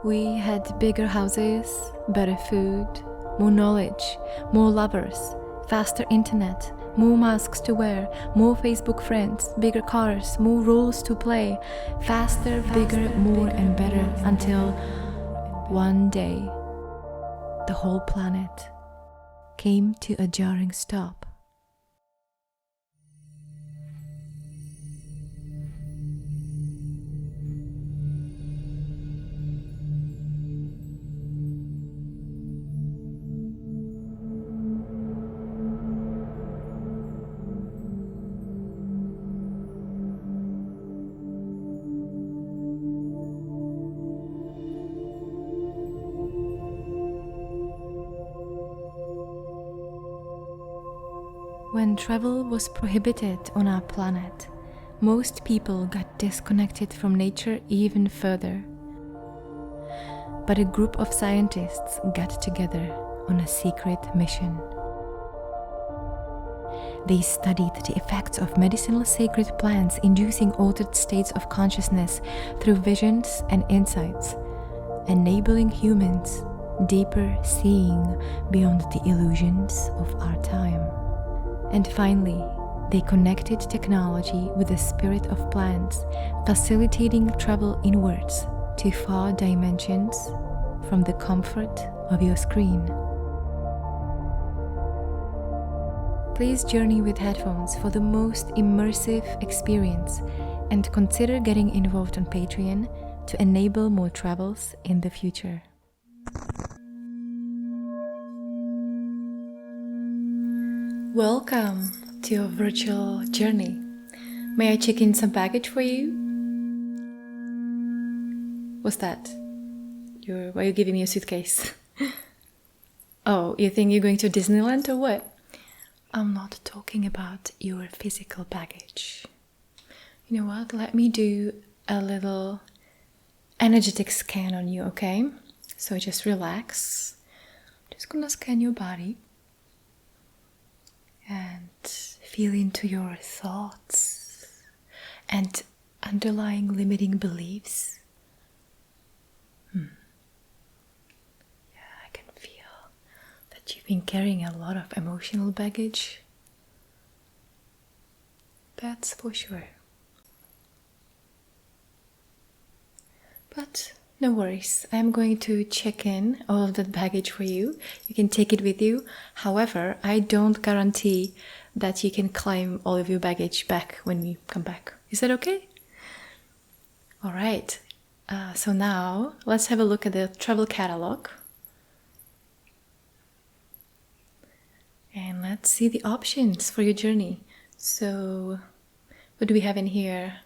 We had bigger houses, better food, more knowledge, more lovers, faster internet, more masks to wear, more Facebook friends, bigger cars, more rules to play, faster, bigger, more and better, until one day the whole planet came to a jarring stop. When travel was prohibited on our planet, most people got disconnected from nature even further. But a group of scientists got together on a secret mission. They studied the effects of medicinal sacred plants inducing altered states of consciousness through visions and insights, enabling humans deeper seeing beyond the illusions of our time. And finally, they connected technology with the spirit of plants, facilitating travel inwards to far dimensions from the comfort of your screen. Please journey with headphones for the most immersive experience and consider getting involved on Patreon to enable more travels in the future. Welcome to your virtual journey. May I check in some baggage for you? What's that? Why are you giving me a suitcase? Oh, you think you're going to Disneyland or what? I'm not talking about your physical baggage. You know what? Let me do a little energetic scan on you, okay? So just relax. Just gonna scan your body. And feel into your thoughts and underlying limiting beliefs. Yeah, I can feel that you've been carrying a lot of emotional baggage. That's for sure. But no worries, I'm going to check in all of that baggage for you. You can take it with you. However, I don't guarantee that you can claim all of your baggage back when we come back. Is that okay? All right. So now let's have a look at the travel catalog. And let's see the options for your journey. So what do we have in here?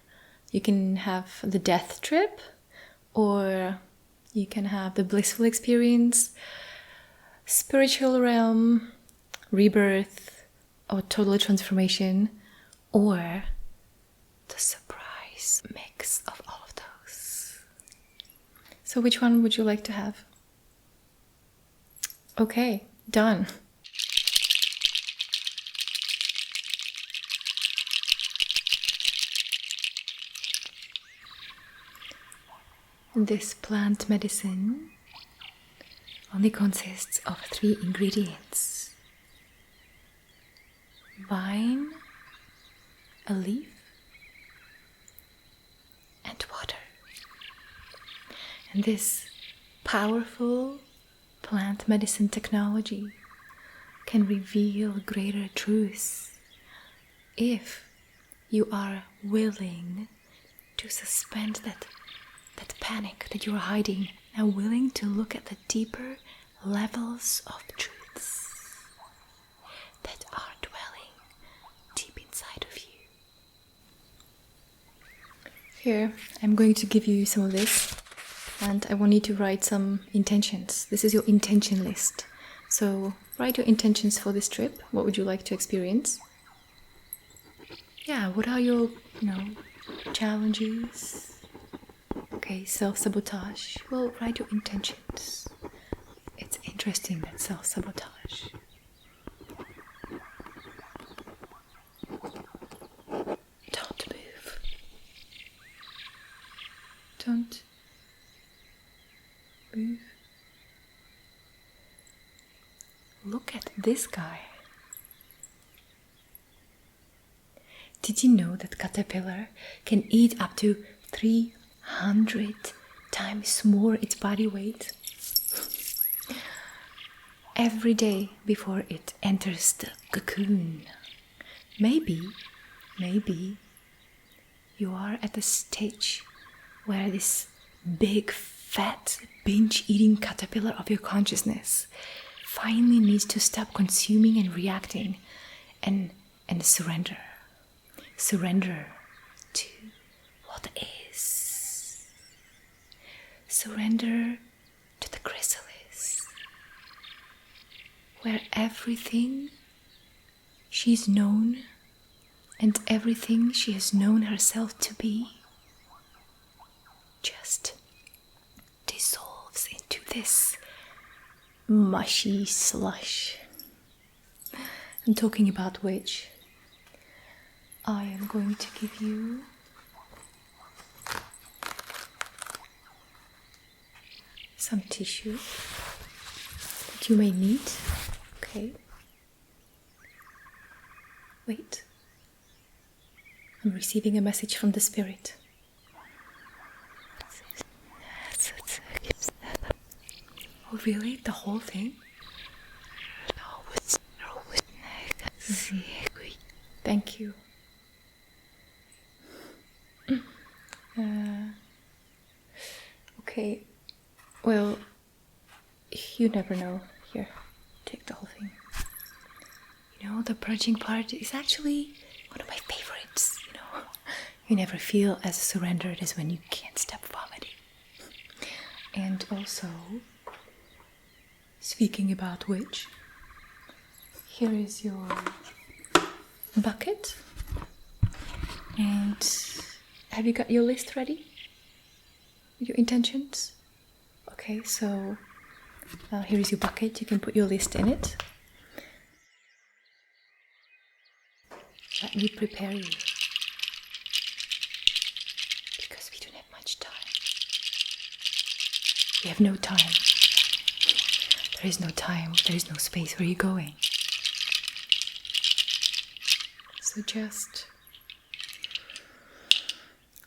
You can have the death trip, or you can have the blissful experience, spiritual realm, rebirth, or total transformation, or the surprise mix of all of those. So which one would you like to have? Okay, done. This plant medicine only consists of 3 ingredients: vine, a leaf, and water. And this powerful plant medicine technology can reveal greater truths if you are willing to suspend that panic that you are hiding and willing to look at the deeper levels of truths that are dwelling deep inside of you. Here, I'm going to give you some of this, and I want you to write some intentions. This is your intention list. So write your intentions for this trip. What would you like to experience? Yeah, what are your, challenges? Okay, self-sabotage. Well, write your intentions. It's interesting, that self-sabotage. Don't move. Don't at this guy. Did you know that caterpillar can eat up to 300 times more its body weight every day before it enters the cocoon? Maybe you are at the stage where this big, fat, binge-eating caterpillar of your consciousness finally needs to stop consuming and reacting and surrender. Surrender to what is. Surrender to the chrysalis, where everything she's known and everything she has known herself to be just dissolves into this mushy slush. I'm talking about which I am going to give you some tissue that you may need. Okay. Wait. I'm receiving a message from the spirit. Oh, really? The whole thing? Thank you. Okay. Well, you never know. Here, take the whole thing. You know, the purging part is actually one of my favorites, you know. You never feel as surrendered as when you can't stop vomiting. And also, speaking about which, here is your bucket. And have you got your list ready? Your intentions? Okay, so here is your bucket. You can put your list in it. Let me prepare you. Because we don't have much time. We have no time. There is no time. There is no space. Where are you going? So just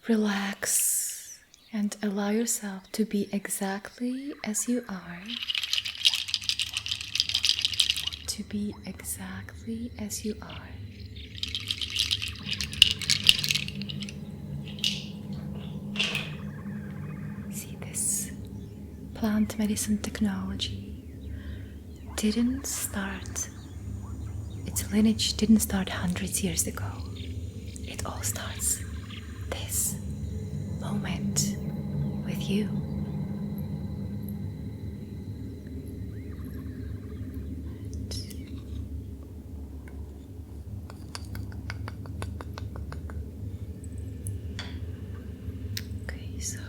relax and allow yourself to be exactly as you are. To be exactly as you are. See, this plant medicine technology didn't start, its lineage didn't start hundreds of years ago. It all starts this moment with you. Okay, so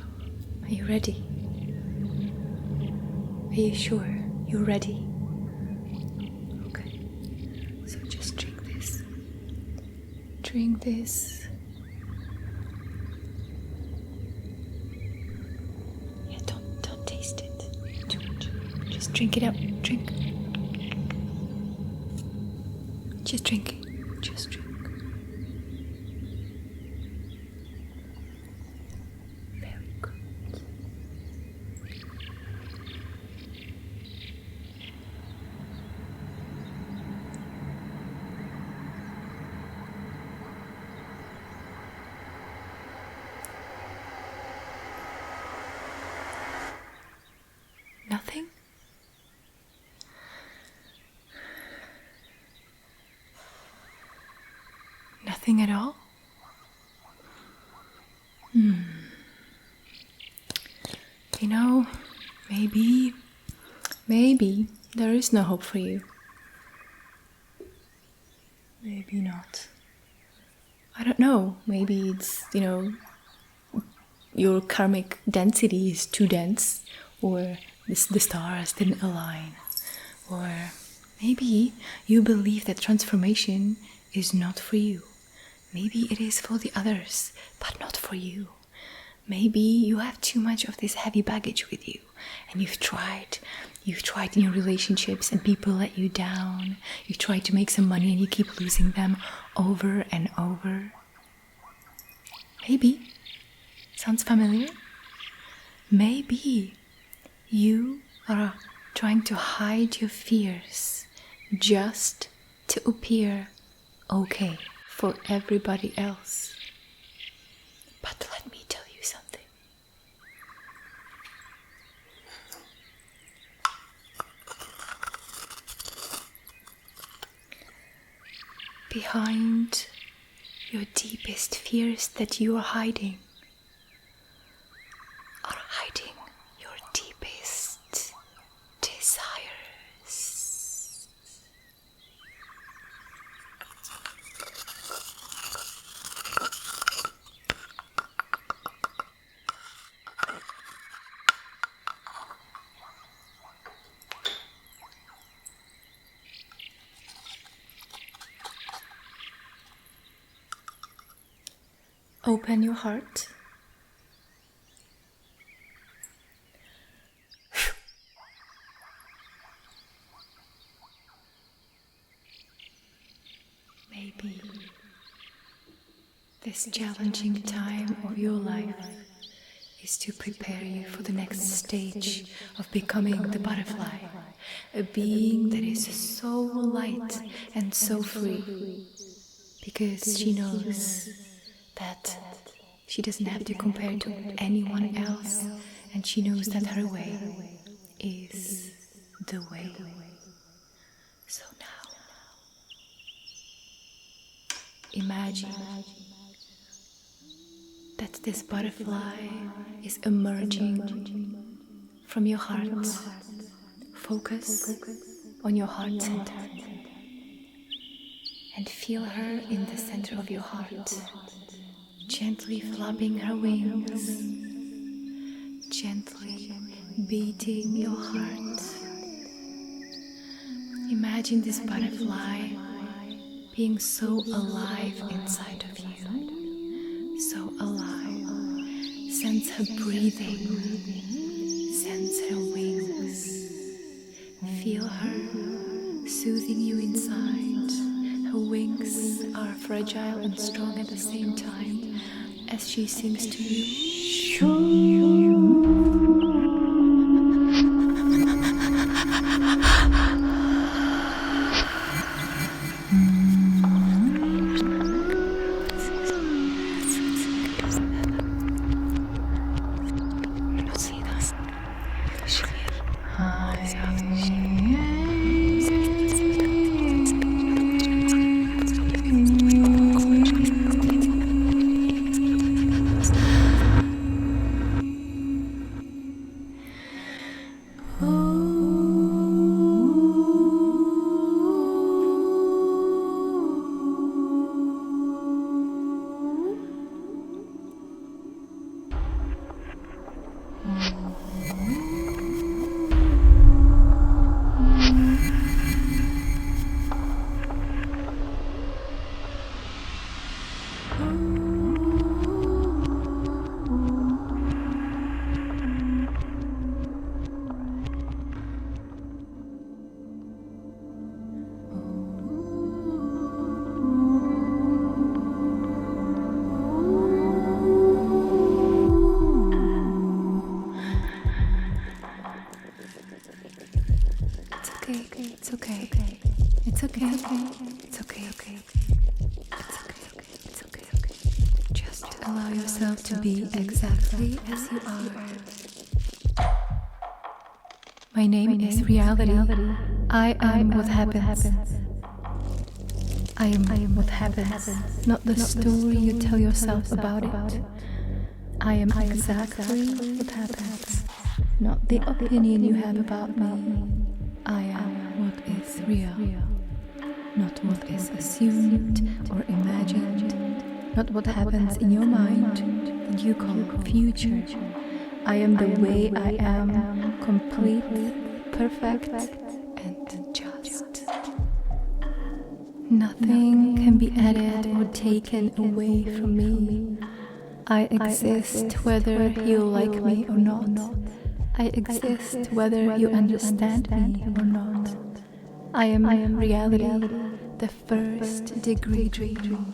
are you ready? Are you sure you're ready? Okay, so just drink this. Drink this. Yeah, don't taste it too much. Just drink it up. Drink. Just drink. Just drink. Very good. Nothing? Nothing at all? You know, maybe there is no hope for you. Maybe not. I don't know. Maybe it's, your karmic density is too dense, or the stars didn't align, or maybe you believe that transformation is not for you. Maybe it is for the others, but not for you. Maybe you have too much of this heavy baggage with you, and you've tried in your relationships and people let you down. You try to make some money and you keep losing them over and over. Maybe. Sounds familiar? Maybe you are trying to hide your fears just to appear okay for everybody else. But let me tell you something. Behind your deepest fears that you are hiding your deepest desires. Open your heart. Maybe this challenging time of your life is to prepare you for the next stage of becoming the butterfly, a being that is so light and so free, because she knows that she doesn't have to compare to anyone else, and she knows that her way is the way. So now, imagine that this butterfly is emerging from your heart. Focus on your heart center and feel her in the center of your heart, gently flapping her wings, gently beating your heart. Imagine this butterfly being so alive inside of you, so alive. Sense her breathing, sense her wings. Feel her soothing you inside. Her wings are fragile and strong at the same time as she sings to you. Just allow yourself to be exactly as you are. My name is reality. I am what happens. I am what happens, not the story you tell yourself about it. I am exactly what happens, not the opinion you have about me. I am what is real, not what is assumed or imagined, not what happens in your mind that you call future. I am the way I am, complete, perfect, and just. Nothing can be added or taken away from me. I exist whether you like me or not. I exist whether you understand me or not. I am reality, the first degree dream.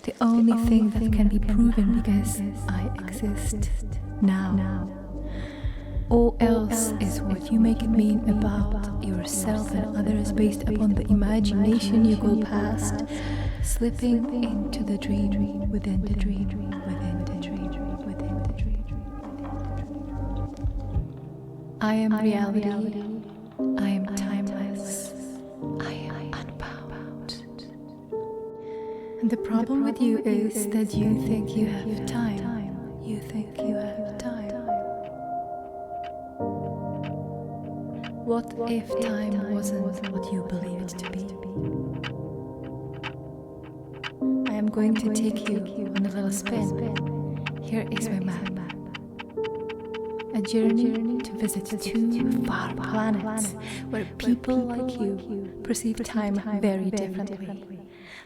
The only thing that can be proven because I exist now. All else is what you make it mean about yourself and others based upon the imagination you go past, slipping into the dream within the dream within the dream within the dream. I am reality. I am timeless. I am unbound. And the problem with you is that you think you have time. You think you have time. What if time wasn't what you believe it to be? I am going to take you on a little spin. Here is my map. A journey to visit two far planets where people like you perceive time very differently.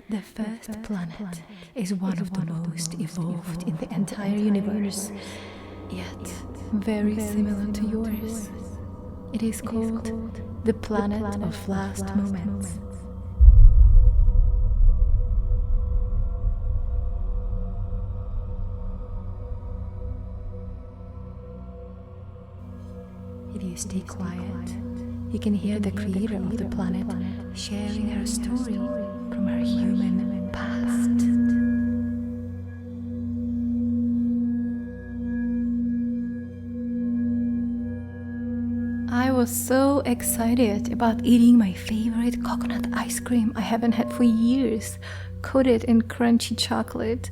The first planet is one of the most evolved in the entire universe, yet very similar to yours. It is called the planet of last moments. If you stay quiet, you can hear the creator of the planet sharing her story from her human past. I was so excited about eating my favorite coconut ice cream I haven't had for years, coated in crunchy chocolate.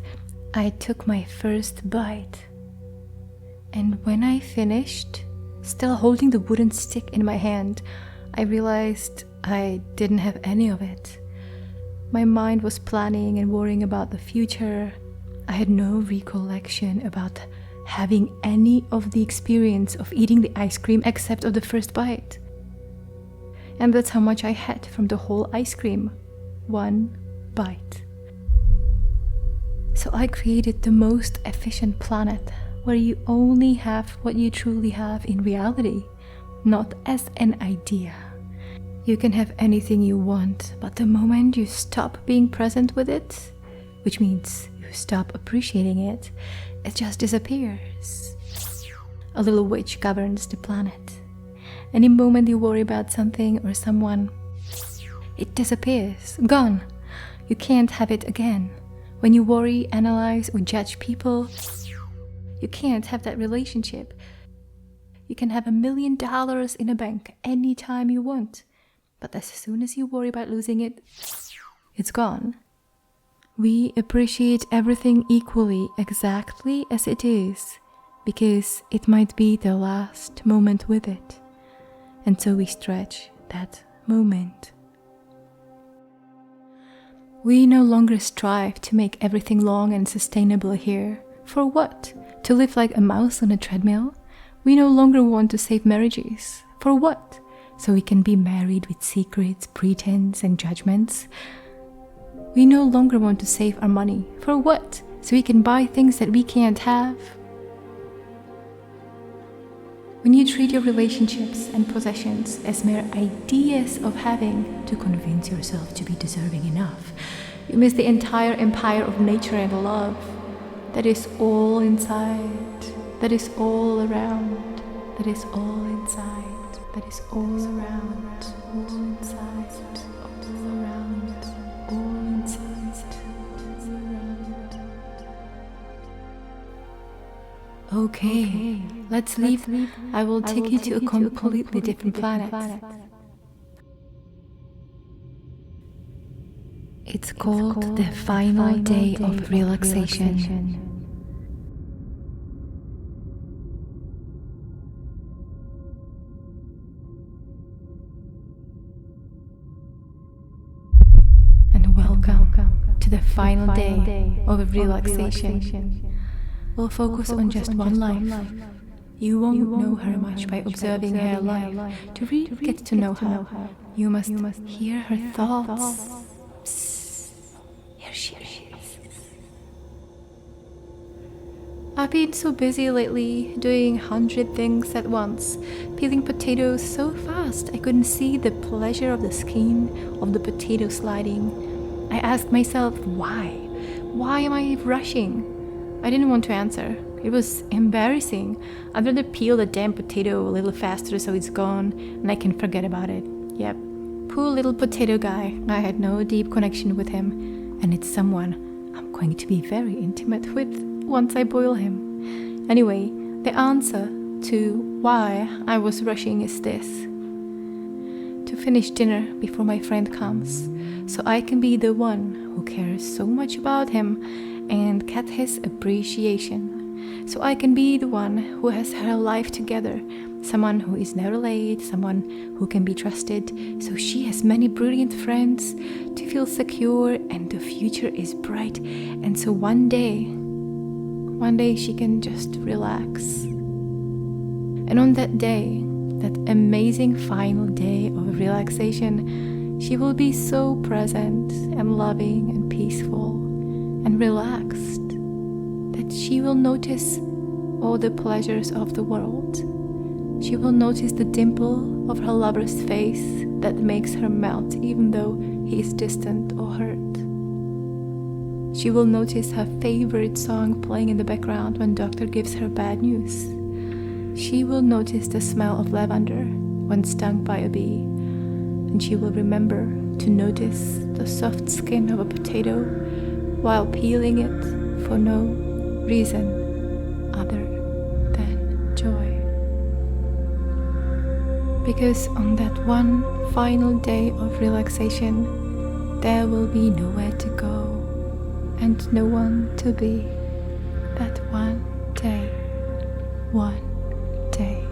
I took my first bite. And when I finished, still holding the wooden stick in my hand, I realized I didn't have any of it. My mind was planning and worrying about the future. I had no recollection about having any of the experience of eating the ice cream except of the first bite. And that's how much I had from the whole ice cream. One bite. So I created the most efficient planet where you only have what you truly have in reality, not as an idea. You can have anything you want, but the moment you stop being present with it, which means you stop appreciating it, it just disappears. A little witch governs the planet. Any moment you worry about something or someone, it disappears, gone. You can't have it again. When you worry, analyze, or judge people, you can't have that relationship. You can have $1 million in a bank anytime you want, but as soon as you worry about losing it, it's gone. We appreciate everything equally, exactly as it is, because it might be the last moment with it. And so we stretch that moment. We no longer strive to make everything long and sustainable here. For what? To live like a mouse on a treadmill? We no longer want to save marriages. For what? So we can be married with secrets, pretense, and judgments. We no longer want to save our money. For what? So we can buy things that we can't have. When you treat your relationships and possessions as mere ideas of having to convince yourself to be deserving enough, you miss the entire empire of nature and love. That is all inside. That is all around. That is all inside. That is all around. All inside. All around. All inside. Okay, let's leave. I will take you to a completely different planet. It's called the final day of relaxation. And welcome to the final day of relaxation. We'll focus on just one life. You won't know her much by observing her life. To really get to know her, you must hear her thoughts. Psst, here she is. I've been so busy lately, doing 100 things at once, peeling potatoes so fast I couldn't see the pleasure of the skin of the potato sliding. I asked myself, why? Why am I rushing? I didn't want to answer. It was embarrassing. I'd rather peel the damn potato a little faster so it's gone and I can forget about it. Yep, poor little potato guy. I had no deep connection with him, and it's someone I'm going to be very intimate with once I boil him. Anyway, the answer to why I was rushing is this: to finish dinner before my friend comes, so I can be the one who cares so much about him and get his appreciation. So I can be the one who has her life together, someone who is never late, someone who can be trusted, so she has many brilliant friends to feel secure and the future is bright. And so one day she can just relax. And on that day, that amazing final day of relaxation, she will be so present and loving and peaceful and relaxed that she will notice all the pleasures of the world. She will notice the dimple of her lover's face that makes her melt even though he is distant or hurt. She will notice her favorite song playing in the background when doctor gives her bad news. She will notice the smell of lavender when stung by a bee. And she will remember to notice the soft skin of a potato while peeling it for no reason other than joy. Because on that one final day of relaxation, there will be nowhere to go and no one to be. That one day, one day,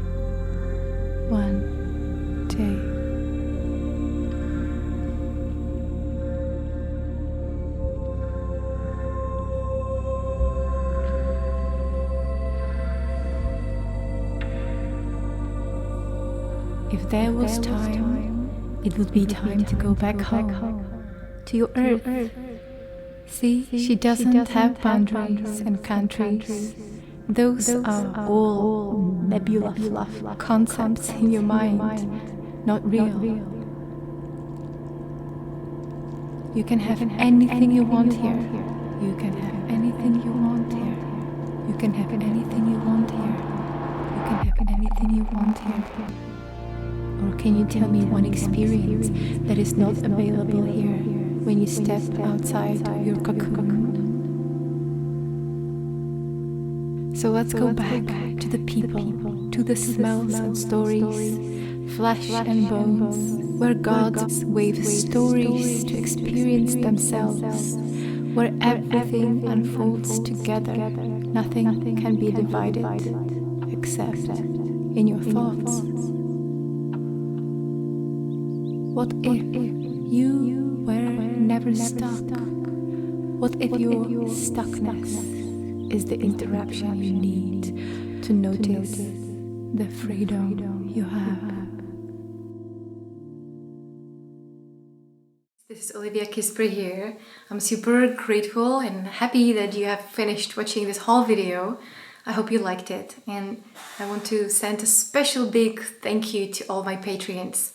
one day. If there was time, it would be time to go back home, to your earth. See, she doesn't have boundaries and countries. Those are all nebula fluff concepts in your mind, not real. You can have anything you want here. You can have anything you want here. You can have anything you want here. You can have anything you want here. Or can you tell me one experience that is not available here when you step outside of your cocoon? So let's go back to the people, to the smells and stories, flesh and bones, where gods wave stories to experience themselves, where everything unfolds together. Nothing can be divided except in your thoughts. What if you were never stuck? What if your stuckness is the interruption you need to notice the freedom you have? This is Olivia Kissper here. I'm super grateful and happy that you have finished watching this whole video. I hope you liked it, and I want to send a special big thank you to all my Patreons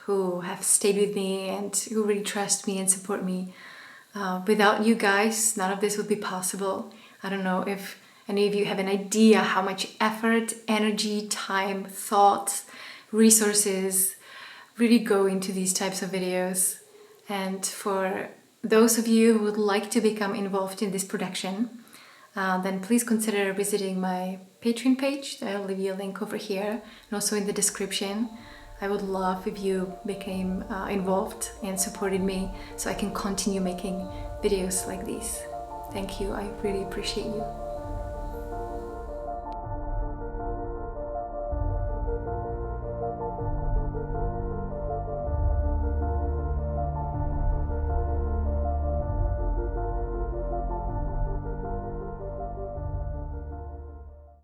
who have stayed with me and who really trust me and support me. Without you guys, none of this would be possible. I don't know if any of you have an idea how much effort, energy, time, thought, resources really go into these types of videos. And for those of you who would like to become involved in this production, then please consider visiting my Patreon page. I'll leave you a link over here and also in the description. I would love if you became involved and supported me so I can continue making videos like these. Thank you, I really appreciate you.